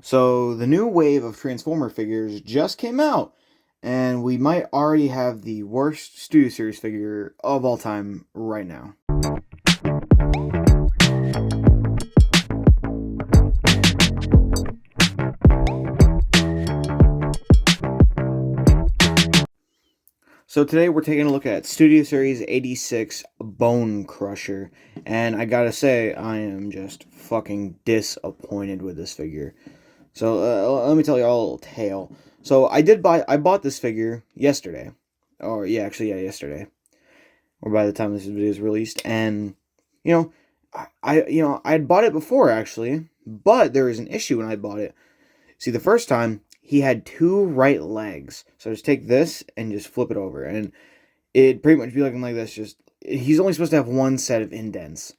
So the new wave of Transformer figures just came out, and we might already have the worst Studio Series figure of all time right now. So today we're taking a look at Studio Series 86 Bonecrusher, and I gotta say, I am just fucking disappointed with this figure. So let me tell you all a little tale. So I bought this figure yesterday, or yeah, yesterday, or by the time this video is released, and you know, I had bought it before actually, but there was an issue when I bought it. See, the first time he had two right legs, so just take this and just flip it over, and it'd pretty much be looking like this. Just he's only supposed to have one set of indents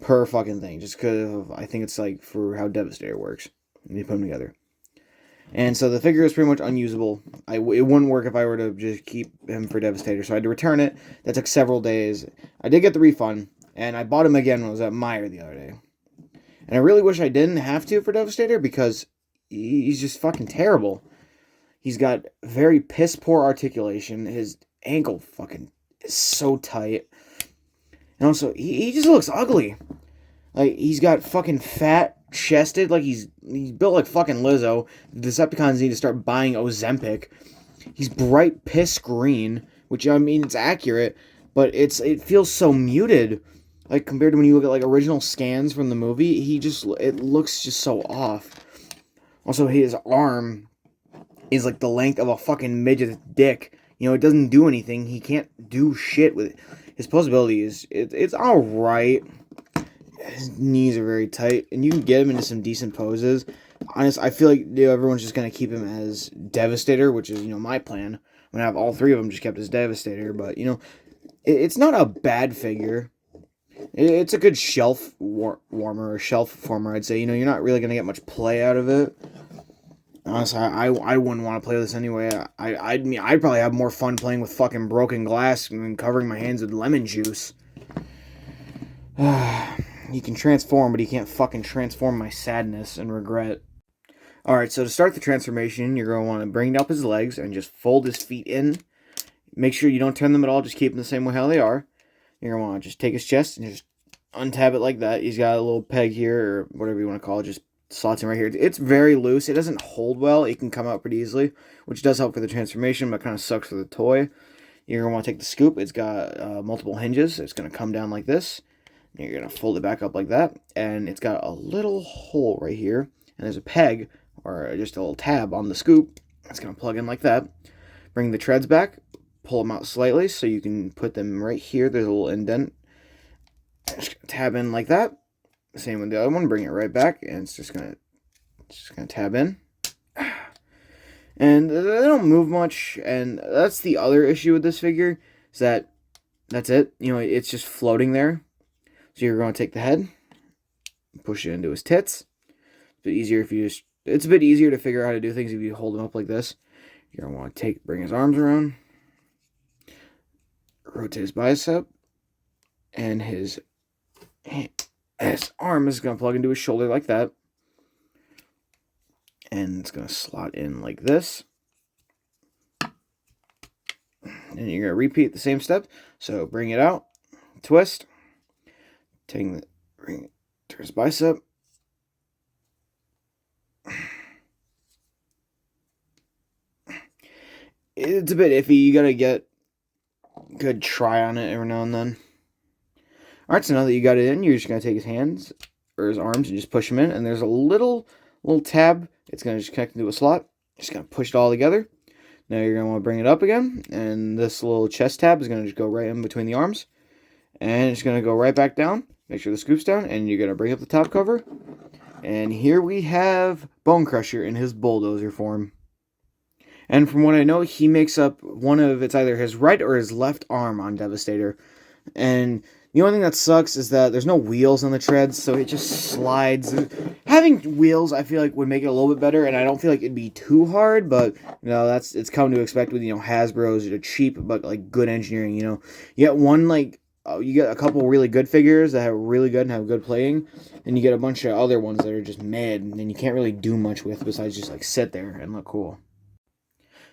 per fucking thing, just because I think it's like for how Devastator works. And they put them together. And so the figure is pretty much unusable. It wouldn't work if I were to just keep him for Devastator, so I had to return it. That took several days. I did get the refund, and I bought him again when I was at Meijer the other day. And I really wish I didn't have to for Devastator, because he's just fucking terrible. He's got very piss poor articulation. His ankle fucking is so tight. And also, he just looks ugly. Like, he's got fucking fat chested, like he's built like fucking Lizzo. The Decepticons need to start buying Ozempic. He's bright piss green, which, I mean, it's accurate, but it feels so muted. Like, compared to when you look at like original scans from the movie, it looks just so off. Also, his arm is like the length of a fucking midget's dick. You know, it doesn't do anything. He can't do shit with it. His posability it's alright. His knees are very tight, and you can get him into some decent poses. Honest, I feel like everyone's just going to keep him as Devastator, which is, my plan. I'm going to have all three of them just kept as Devastator, but, it's not a bad figure. It's a good shelf warmer, or shelf former, I'd say. You're not really going to get much play out of it. Honestly, I wouldn't want to play with this anyway. I'd probably have more fun playing with fucking broken glass and covering my hands with lemon juice. He can transform, but he can't fucking transform my sadness and regret. Alright, so to start the transformation, you're going to want to bring up his legs and just fold his feet in. Make sure you don't turn them at all, just keep them the same way how they are. You're going to want to just take his chest and just untab it like that. He's got a little peg here, or whatever you want to call it, just slots in right here. It's very loose. It doesn't hold well. It can come out pretty easily, which does help for the transformation, but kind of sucks for the toy. You're going to want to take the scoop. It's got multiple hinges. It's going to come down like this. You're going to fold it back up like that, and it's got a little hole right here, and there's a peg, or just a little tab on the scoop. It's going to plug in like that. Bring the treads back, pull them out slightly so you can put them right here. There's a little indent. Just going to tab in like that. Same with the other one. Bring it right back, and it's just going to tab in. And they don't move much, and that's the other issue with this figure, is that's it. It's just floating there. So you're going to take the head, push it into his tits. It's a bit easier to figure out how to do things if you hold him up like this. You're going to want to bring his arms around, rotate his bicep, and his arm is going to plug into his shoulder like that. And it's going to slot in like this. And you're going to repeat the same step. So bring it out, twist. Bring it to his bicep. It's a bit iffy. You gotta get a good try on it every now and then. Alright, so now that you got it in, you're just gonna take his hands or his arms and just push them in. And there's a little tab. It's gonna just connect into a slot. Just gonna push it all together. Now you're gonna want to bring it up again, and this little chest tab is gonna just go right in between the arms. And it's going to go right back down. Make sure the scoop's down. And you're going to bring up the top cover. And here we have Bonecrusher in his bulldozer form. And from what I know, he makes up it's either his right or his left arm on Devastator. And the only thing that sucks is that there's no wheels on the treads, so it just slides. Having wheels, I feel like, would make it a little bit better, and I don't feel like it'd be too hard, but, it's come to expect with, Hasbro's cheap, but, like, good engineering, You get one, like, you get a couple really good figures that have really good and have good playing, and you get a bunch of other ones that are just mid and you can't really do much with besides just like sit there and look cool.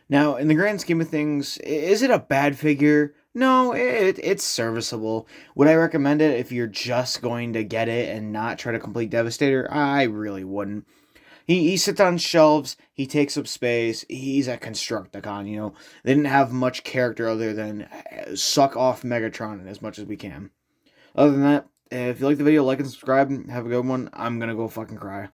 Now, in the grand scheme of things, is it a bad figure? No, it's serviceable. Would I recommend it if you're just going to get it and not try to complete Devastator? I really wouldn't. He sits on shelves. He takes up space. He's a Constructicon. They didn't have much character other than suck off Megatron as much as we can. Other than that, if you like the video, like and subscribe. Have a good one. I'm gonna go fucking cry.